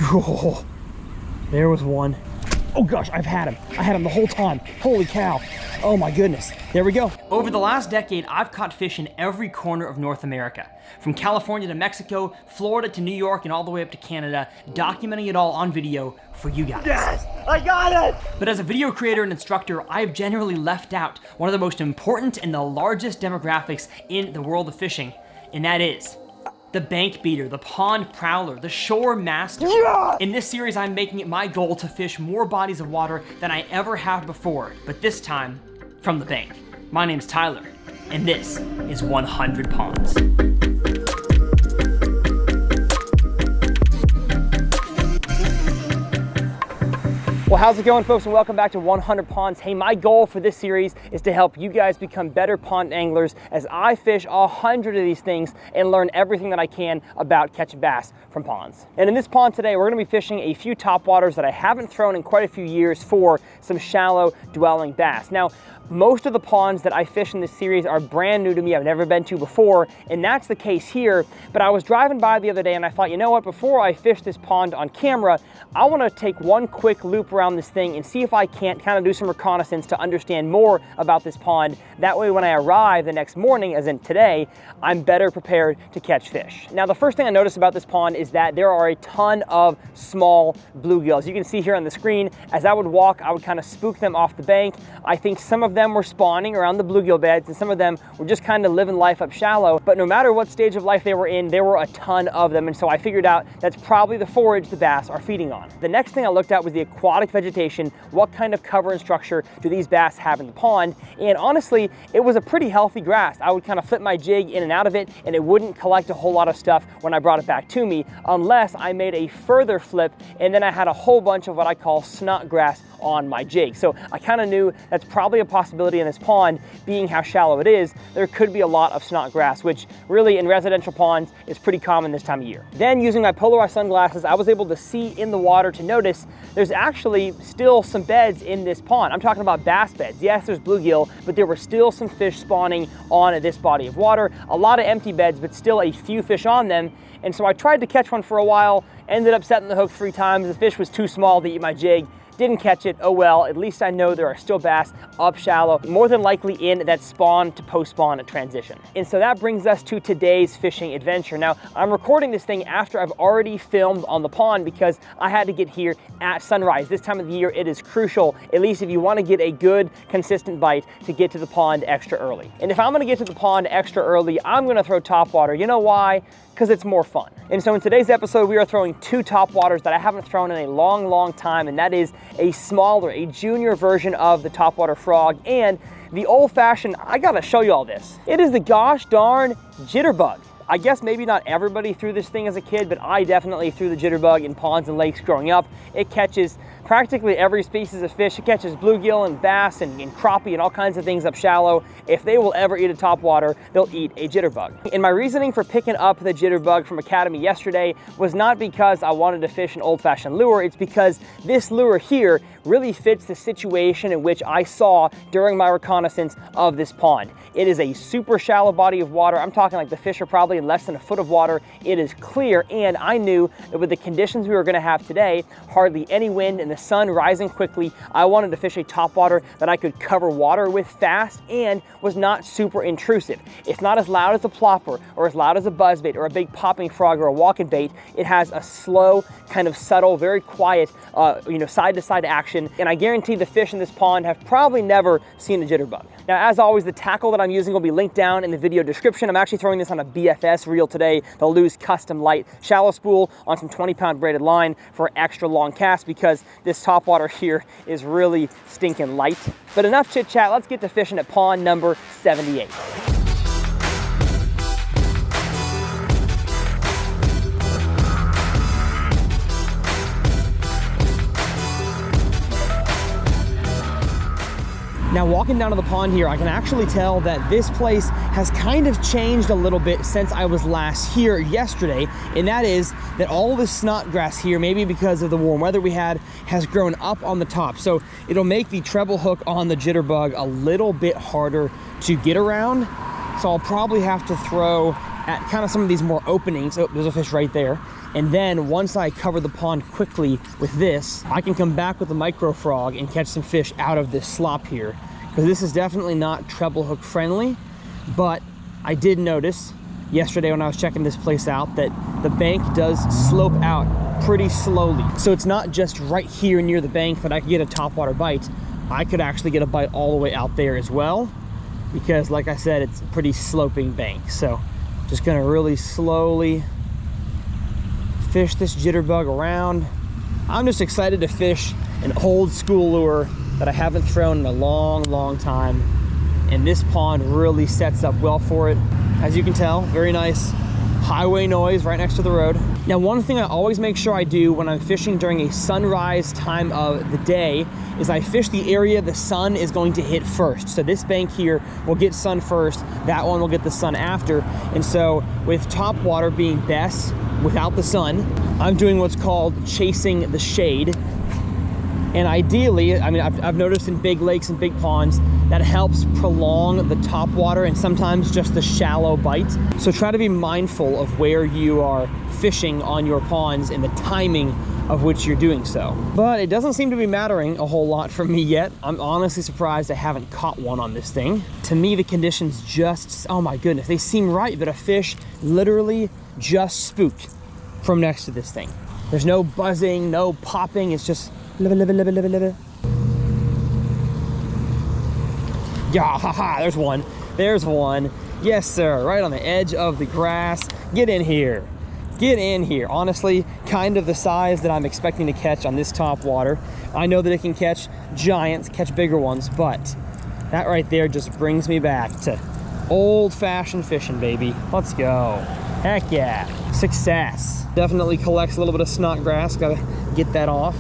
Oh, there was one. Oh gosh, I've had him. I had him the whole time. Holy cow. Oh my goodness. There we go. Over the last decade, I've caught fish in every corner of North America. From California to Mexico, Florida to New York, and all the way up to Canada, documenting it all on video for you guys. Yes, I got it! But as a video creator and instructor, I've generally left out one of the most important and the largest demographics in the world of fishing, and that is the bank beater, the pond prowler, the shore master. Yeah! In this series, I'm making it my goal to fish more bodies of water than I ever have before, but this time, from the bank. My name's Tyler, and this is 100 Ponds. Well, how's it going, folks, and welcome back to 100 Ponds. Hey, my goal for this series is to help you guys become better pond anglers as I fish 100 of these things and learn everything that I can about catching bass from ponds. And in this pond today, we're gonna be fishing a few topwaters that I haven't thrown in quite a few years for some shallow dwelling bass. Now, most of the ponds that I fish in this series are brand new to me. I've never been to before, and that's the case here. But I was driving by the other day and I thought, you know what, before I fish this pond on camera, I want to take one quick loop around this thing and see if I can't kind of do some reconnaissance to understand more about this pond. That way when I arrive the next morning, as in today, I'm better prepared to catch fish. Now, the first thing I noticed about this pond is that there are a ton of small bluegills. You can see here on the screen, as I would walk, I would kind of spook them off the bank. I think some of them were spawning around the bluegill beds and some of them were just kind of living life up shallow. But no matter what stage of life they were in, there were a ton of them. And so I figured out that's probably the forage the bass are feeding on. The next thing I looked at was the aquatic vegetation. What kind of cover and structure do these bass have in the pond? And honestly, it was a pretty healthy grass. I would kind of flip my jig in and out of it and it wouldn't collect a whole lot of stuff when I brought it back to me, unless I made a further flip and then I had a whole bunch of what I call snot grass on my jig. So I kind of knew that's probably a possibility in this pond, being how shallow it is. There could be a lot of snot grass, which really in residential ponds is pretty common this time of year. Then using my polarized sunglasses, I was able to see in the water to notice there's actually still some beds in this pond. I'm talking about bass beds. Yes, there's bluegill, but there were still some fish spawning on this body of water. A lot of empty beds, but still a few fish on them. And so I tried to catch one for a while, ended up setting the hook 3 times. The fish was too small to eat my jig. Didn't catch it. Oh well, at least I know there are still bass up shallow, more than likely in that spawn to post-spawn transition. And so that brings us to today's fishing adventure. Now, I'm recording this thing after I've already filmed on the pond because I had to get here at sunrise. This time of the year, it is crucial, at least if you want to get a good, consistent bite, to get to the pond extra early. And if I'm going to get to the pond extra early, I'm going to throw topwater. You know why? Because it's more fun. And so in today's episode, we are throwing 2 topwaters that I haven't thrown in a long time, and that is a smaller, a junior version of the topwater frog and the old-fashioned, I gotta show you all this. It is the gosh darn jitterbug. I guess maybe not everybody threw this thing as a kid, but I definitely threw the jitterbug in ponds and lakes growing up. It catches practically every species of fish. It catches bluegill and bass and crappie and all kinds of things up shallow. If they will ever eat a topwater, they'll eat a jitterbug. And my reasoning for picking up the jitterbug from Academy yesterday was not because I wanted to fish an old-fashioned lure. It's because this lure here really fits the situation in which I saw during my reconnaissance of this pond. It is a super shallow body of water. I'm talking like the fish are probably in less than a foot of water. It is clear, and I knew that with the conditions we were gonna have today, hardly any wind and the sun rising quickly, I wanted to fish a topwater that I could cover water with fast and was not super intrusive. It's not as loud as a plopper or as loud as a buzzbait or a big popping frog or a walking bait. It has a slow, kind of subtle, very quiet, side-to-side action, and I guarantee the fish in this pond have probably never seen a jitterbug. Now, as always, the tackle that I'm using will be linked down in the video description. I'm actually throwing this on a BFS reel today, the Lose Custom Light shallow spool on some 20-pound braided line for extra long cast because this topwater here is really stinking light. But enough chit chat, let's get to fishing at pond number 78. Now, walking down to the pond here, I can actually tell that this place has kind of changed a little bit since I was last here yesterday, and that is that all this snot grass here, maybe because of the warm weather we had, has grown up on the top. So it'll make the treble hook on the jitterbug a little bit harder to get around. So I'll probably have to throw at kind of some of these more openings. Oh, there's a fish right there. And then once I cover the pond quickly with this, I can come back with a micro frog and catch some fish out of this slop here. Because this is definitely not treble hook friendly, but I did notice yesterday when I was checking this place out that the bank does slope out pretty slowly. So it's not just right here near the bank that I could get a topwater bite. I could actually get a bite all the way out there as well, because like I said, it's a pretty sloping bank. So just gonna really slowly fish this jitterbug around. I'm just excited to fish an old school lure that I haven't thrown in a long time, and this pond really sets up well for it. As you can tell, very nice highway noise right next to the road. Now, one thing I always make sure I do when I'm fishing during a sunrise time of the day is I fish the area the sun is going to hit first. So this bank here will get sun first, that one will get the sun after. And so with topwater being best without the sun, I'm doing what's called chasing the shade. And ideally, I mean, I've noticed in big lakes and big ponds, that helps prolong the topwater and sometimes just the shallow bite. So try to be mindful of where you are fishing on your ponds and the timing of which you're doing so. But it doesn't seem to be mattering a whole lot for me yet. I'm honestly surprised I haven't caught one on this thing. To me, the conditions just, oh my goodness, they seem right, but a fish literally just spooked from next to this thing. There's no buzzing, no popping, it's just live. Yeah, haha, there's one. There's one. Yes, sir, right on the edge of the grass. Get in here. Get in here. Honestly, kind of the size that I'm expecting to catch on this topwater. I know that it can catch giants, catch bigger ones, but that right there just brings me back to old-fashioned fishing, baby. Let's go. Heck yeah. Success. Definitely collects a little bit of snot grass. Gotta get that off.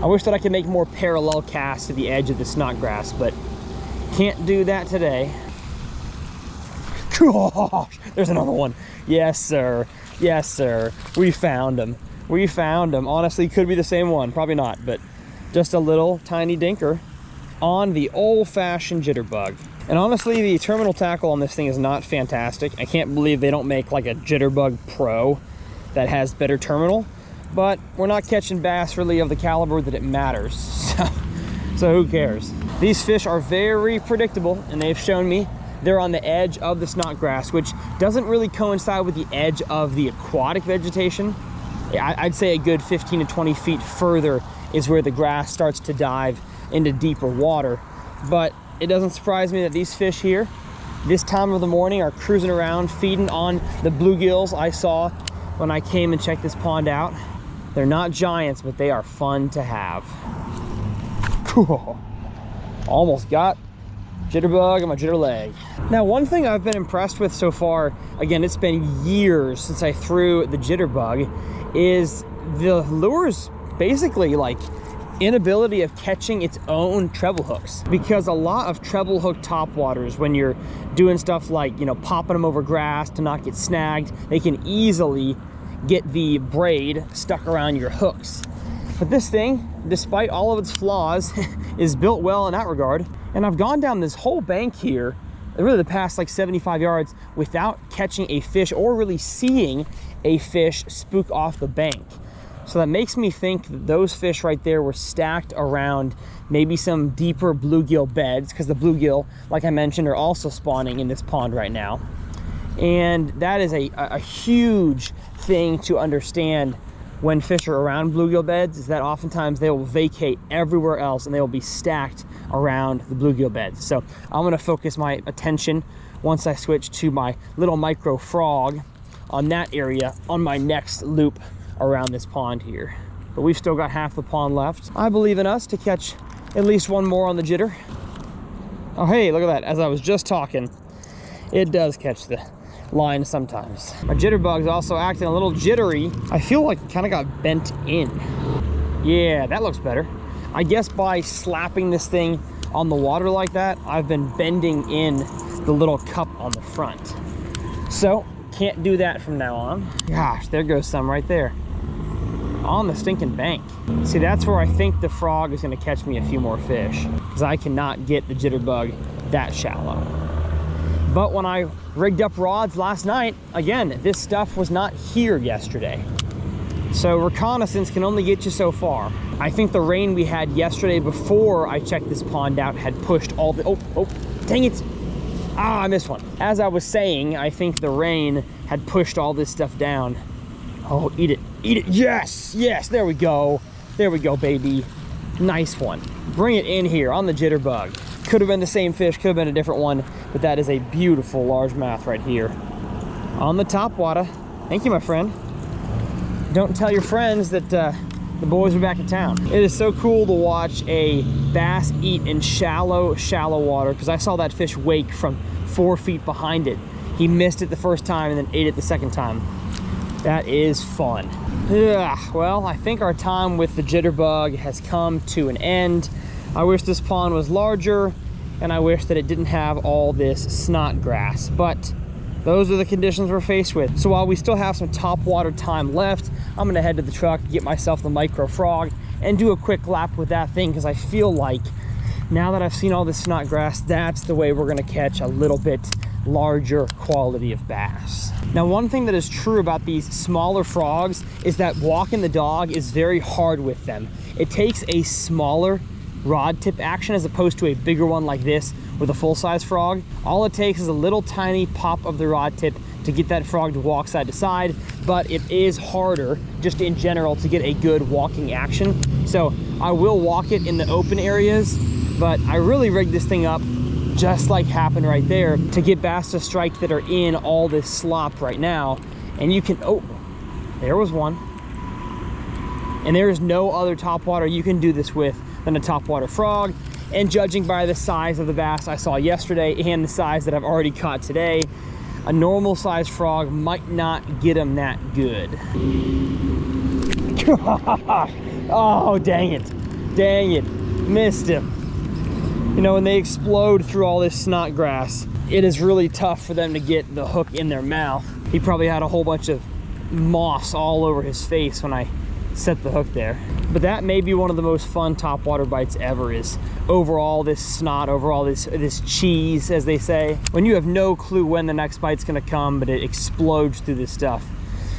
I wish that I could make more parallel casts to the edge of the snot grass, but can't do that today. Gosh, there's another one. Yes, sir. Yes, sir. We found him. We found him. Honestly, could be the same one. Probably not, but just a little tiny dinker on the old-fashioned jitterbug. And honestly, the terminal tackle on this thing is not fantastic. I can't believe they don't make like a Jitterbug Pro that has better terminal, but we're not catching bass really of the caliber that it matters. So who cares? These fish are very predictable, and they've shown me they're on the edge of the snot grass, which doesn't really coincide with the edge of the aquatic vegetation. I'd say a good 15 to 20 feet further is where the grass starts to dive into deeper water. But it doesn't surprise me that these fish here, this time of the morning, are cruising around, feeding on the bluegills I saw when I came and checked this pond out. They're not giants, but they are fun to have. Cool. Almost got jitterbug on my jitter leg. Now, one thing I've been impressed with so far, again, it's been years since I threw the jitterbug, is the lure's basically like inability of catching its own treble hooks. Because a lot of treble hook topwaters, when you're doing stuff like, you know, popping them over grass to not get snagged, they can easily get the braid stuck around your hooks. But this thing, despite all of its flaws, is built well in that regard. And I've gone down this whole bank here, really the past like 75 yards, without catching a fish or really seeing a fish spook off the bank. So that makes me think that those fish right there were stacked around maybe some deeper bluegill beds, because the bluegill, like I mentioned, are also spawning in this pond right now. And that is a huge thing to understand when fish are around bluegill beds, is that oftentimes they will vacate everywhere else and they will be stacked around the bluegill beds. So I'm gonna focus my attention once I switch to my little micro frog on that area on my next loop around this pond here. But we've still got half the pond left. I believe in us to catch at least one more on the jitter. Oh, hey, look at that. As I was just talking, it does catch the line sometimes. My jitterbug's also acting a little jittery. I feel like it kind of got bent in. Yeah, that looks better. I guess by slapping this thing on the water like that, I've been bending in the little cup on the front. So, can't do that from now on. Gosh, there goes some right there. On the stinking bank. See, that's where I think the frog is gonna catch me a few more fish, because I cannot get the jitterbug that shallow. But when I rigged up rods last night, again, this stuff was not here yesterday. So reconnaissance can only get you so far. I think the rain we had yesterday before I checked this pond out had pushed all the, oh, dang it. Ah, I missed one. As I was saying, I think the rain had pushed all this stuff down. Oh, eat it, yes, there we go, baby. Nice one. Bring it in here on the jitterbug. Could have been the same fish, could have been a different one, but that is a beautiful largemouth right here on the topwater. Thank you, my friend. Don't tell your friends that the boys are back in town. It is so cool to watch a bass eat in shallow water, because I saw that fish wake from 4 feet behind it. He missed it the first time and then ate it the second time. That is fun. Yeah, well, I think our time with the jitterbug has come to an end. I wish this pond was larger, and I wish that it didn't have all this snot grass, but those are the conditions we're faced with. So while we still have some topwater time left, I'm gonna head to the truck, get myself the micro frog, and do a quick lap with that thing, because I feel like now that I've seen all this snot grass, that's the way we're gonna catch a little bit larger quality of bass. Now, one thing that is true about these smaller frogs is that walking the dog is very hard with them. It takes a smaller rod tip action as opposed to a bigger one like this with a full-size frog. All it takes is a little tiny pop of the rod tip to get that frog to walk side to side, but it is harder just in general to get a good walking action. So I will walk it in the open areas, but I really rigged this thing up just like happened right there to get bass to strike that are in all this slop right now. And you can, oh, there was one. And there is no other topwater you can do this with than a topwater frog. And judging by the size of the bass I saw yesterday and the size that I've already caught today, a normal sized frog might not get them that good. Oh, dang it, missed him. You know, when they explode through all this snot grass, it is really tough for them to get the hook in their mouth. He probably had a whole bunch of moss all over his face when I set the hook there. But that may be one of the most fun topwater bites ever, is over all this snot, over all this cheese, as they say. When you have no clue when the next bite's gonna come, but it explodes through this stuff.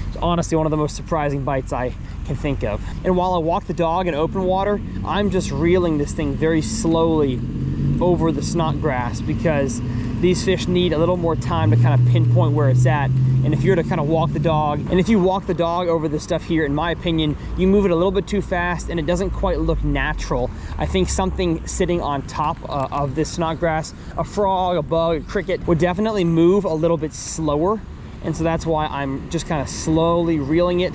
It's honestly one of the most surprising bites I can think of. And while I walk the dog in open water, I'm just reeling this thing very slowly over the snot grass, because these fish need a little more time to kind of pinpoint where it's at. And if you're to kind of walk the dog, and if you walk the dog over this stuff here, in my opinion, you move it a little bit too fast and it doesn't quite look natural. I think something sitting on top of this snot grass, a frog, a bug, a cricket, would definitely move a little bit slower. And so that's why I'm just kind of slowly reeling it,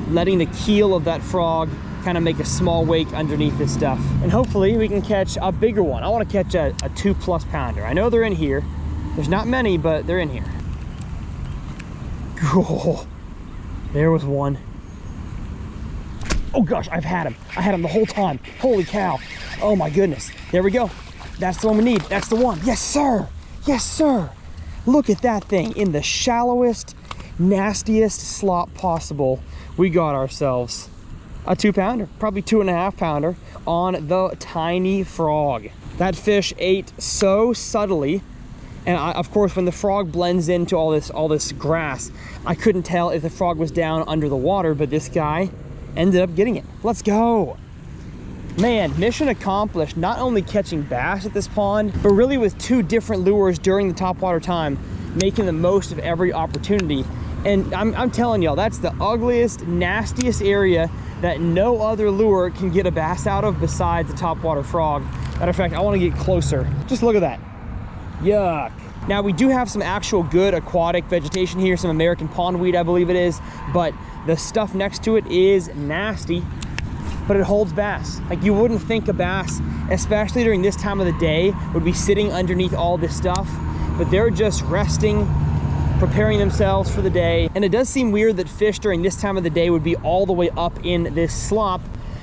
letting the keel of that frog kind of make a small wake underneath this stuff. And hopefully we can catch a bigger one. I want to catch a 2+ pounder. I know they're in here. There's not many, but they're in here. Oh, there was one. Oh gosh, I've had him. I had him the whole time. Holy cow. Oh my goodness. There we go. That's the one we need. That's the one. Yes, sir. Yes, sir. Look at that thing. In the shallowest, nastiest slop possible, we got ourselves a 2-pounder, probably 2.5 pounder on the tiny frog. That fish ate so subtly. And of course, when the frog blends into all this grass, I couldn't tell if the frog was down under the water, but this guy ended up getting it. Let's go. Man, mission accomplished. Not only catching bass at this pond, but really with 2 different lures during the topwater time, making the most of every opportunity. And I'm telling y'all, that's the ugliest, nastiest area that no other lure can get a bass out of besides the topwater frog. Matter of fact, I want to get closer. Just look at that. Yuck. Now, we do have some actual good aquatic vegetation here, some American pondweed, I believe it is, but the stuff next to it is nasty, but it holds bass. Like, you wouldn't think a bass, especially during this time of the day, would be sitting underneath all this stuff, but they're just resting, preparing themselves for the day. And it does seem weird that fish during this time of the day would be all the way up in this slop,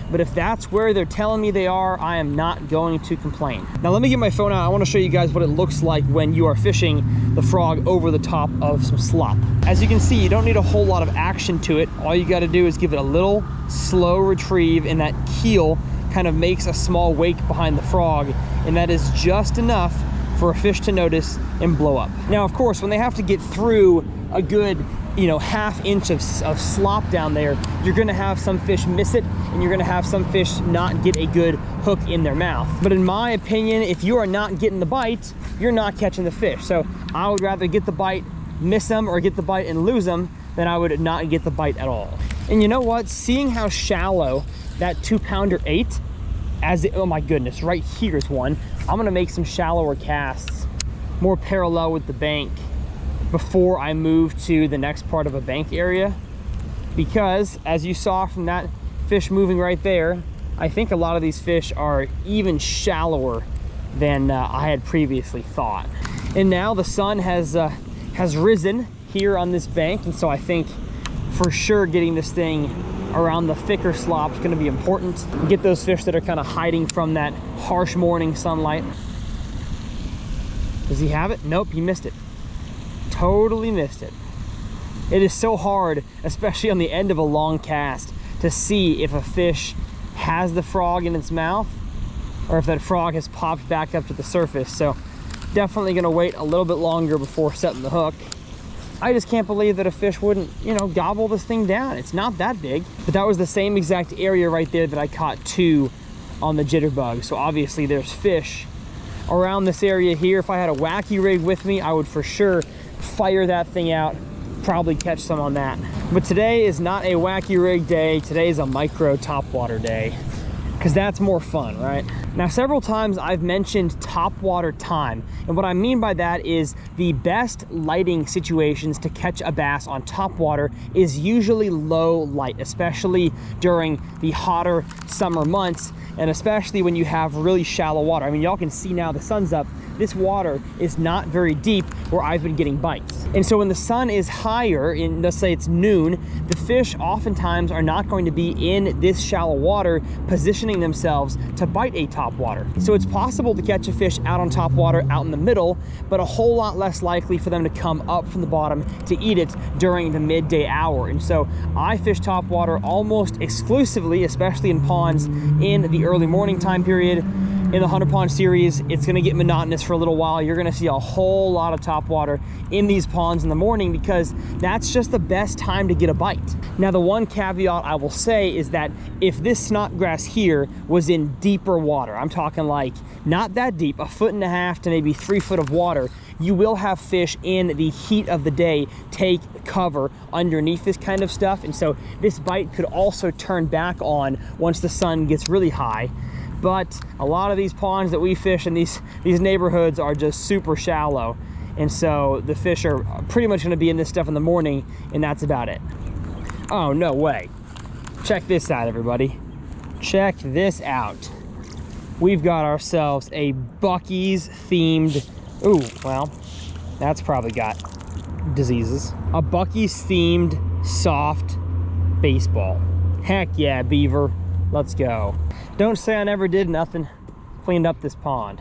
but if that's where they're telling me they are, I am not going to complain. Now let me get my phone out. I want to show you guys what it looks like when you are fishing the frog over the top of some slop. As you can see, you don't need a whole lot of action to it. All you got to do is give it a little slow retrieve, and that keel kind of makes a small wake behind the frog, and that is just enough for a fish to notice and blow up. Now, of course, when they have to get through a good you know, ½ inch of slop down there, you're gonna have some fish miss it, and you're gonna have some fish not get a good hook in their mouth. But in my opinion, if you are not getting the bite, you're not catching the fish. So I would rather get the bite, miss them, or get the bite and lose them, than I would not get the bite at all. And you know what? Seeing how shallow that 2-pounder ate, oh my goodness, right here's one. I'm gonna make some shallower casts, more parallel with the bank, before I move to the next part of a bank area, because as you saw from that fish moving right there, I think a lot of these fish are even shallower than I had previously thought. And now the sun has risen here on this bank, and so I think for sure getting this thing around the thicker slop is going to be important. Get those fish that are kind of hiding from that harsh morning sunlight. Does he have it? Nope, he missed it. Totally missed it. It is so hard, especially on the end of a long cast, to see if a fish has the frog in its mouth or if that frog has popped back up to the surface. So definitely going to wait a little bit longer before setting the hook. I just can't believe that a fish wouldn't, you know, gobble this thing down. It's not that big. But that was the same exact area right there that I caught 2 on the jitterbug. So obviously there's fish around this area here. If I had a wacky rig with me, I would for sure fire that thing out, probably catch some on that. But today is not a wacky rig day. Today is a micro topwater day, because that's more fun, right? Now, several times I've mentioned topwater time, and what I mean by that is the best lighting situations to catch a bass on topwater is usually low light, especially during the hotter summer months, and especially when you have really shallow water. I mean, y'all can see now the sun's up. This water is not very deep where I've been getting bites. And so when the sun is higher, in, let's say it's noon, the fish oftentimes are not going to be in this shallow water positioning themselves to bite a topwater. So it's possible to catch a fish out on topwater out in the middle, but a whole lot less likely for them to come up from the bottom to eat it during the midday hour. And so I fish topwater almost exclusively, especially in ponds in the early morning time period. In the 100 pond series, it's gonna get monotonous for a little while. You're gonna see a whole lot of topwater in these ponds in the morning, because that's just the best time to get a bite. Now, the one caveat I will say is that if this snodgrass here was in deeper water, I'm talking like not that deep, 1.5 feet to maybe 3 foot of water, you will have fish in the heat of the day take cover underneath this kind of stuff. And so this bite could also turn back on once the sun gets really high. But a lot of these ponds that we fish in these neighborhoods are just super shallow. And so the fish are pretty much gonna be in this stuff in the morning, and that's about it. Oh, no way. Check this out, everybody. Check this out. We've got ourselves a Buc-ee's themed, ooh, well, that's probably got diseases. A Buc-ee's themed soft baseball. Heck yeah, beaver. Let's go. Don't say I never did nothing. Cleaned up this pond.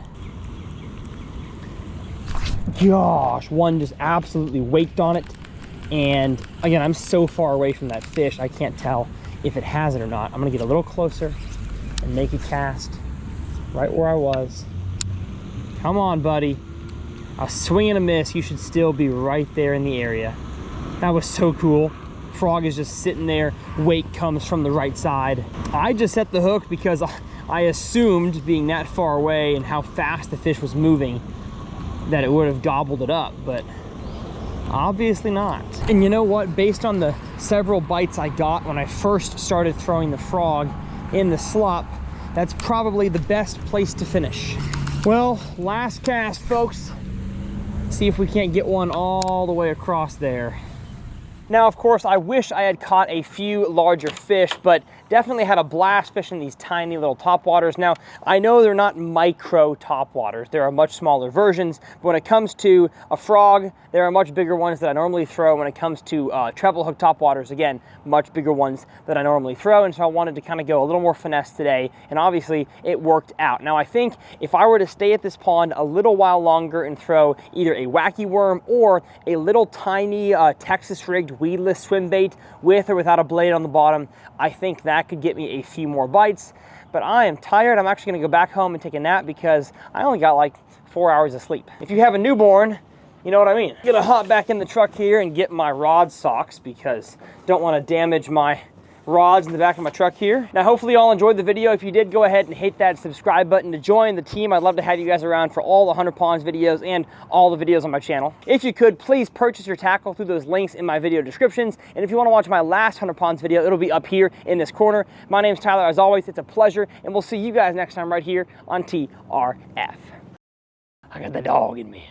Gosh, one just absolutely waked on it. And again, I'm so far away from that fish, I can't tell if it has it or not. I'm gonna get a little closer and make a cast right where I was. Come on, buddy. A swing and a miss. You should still be right there in the area. That was so cool. Frog is just sitting there, wake comes from the right side. I just set the hook because I assumed, being that far away and how fast the fish was moving, that it would have gobbled it up, but obviously not. And you know what? Based on the several bites I got when I first started throwing the frog in the slop, that's probably the best place to finish. Well, last cast, folks. See if we can't get one all the way across there. Now, of course, I wish I had caught a few larger fish, but definitely had a blast fishing these tiny little topwaters. Now, I know they're not micro topwaters. There are much smaller versions, but when it comes to a frog, there are much bigger ones that I normally throw. When it comes to treble hook topwaters, again, much bigger ones that I normally throw, and so I wanted to kind of go a little more finesse today, and obviously it worked out. Now, I think if I were to stay at this pond a little while longer and throw either a wacky worm or a little tiny Texas rigged weedless swim bait with or without a blade on the bottom, I think that could get me a few more bites. But I am tired. I'm actually gonna go back home and take a nap because I only got like 4 hours of sleep. If you have a newborn, You know what I mean? Gonna hop back in the truck here and get my rod socks because don't want to damage my rods in the back of my truck here. Now, hopefully you all enjoyed the video. If you did, go ahead and hit that subscribe button to join the team. I'd love to have you guys around for all the 100 Ponds videos and all the videos on my channel. If you could, please purchase your tackle through those links in my video descriptions. And if you want to watch my last 100 Ponds video, it'll be up here in this corner. My name's Tyler. As always, it's a pleasure, and we'll see you guys next time right here on TRF. I got the dog in me.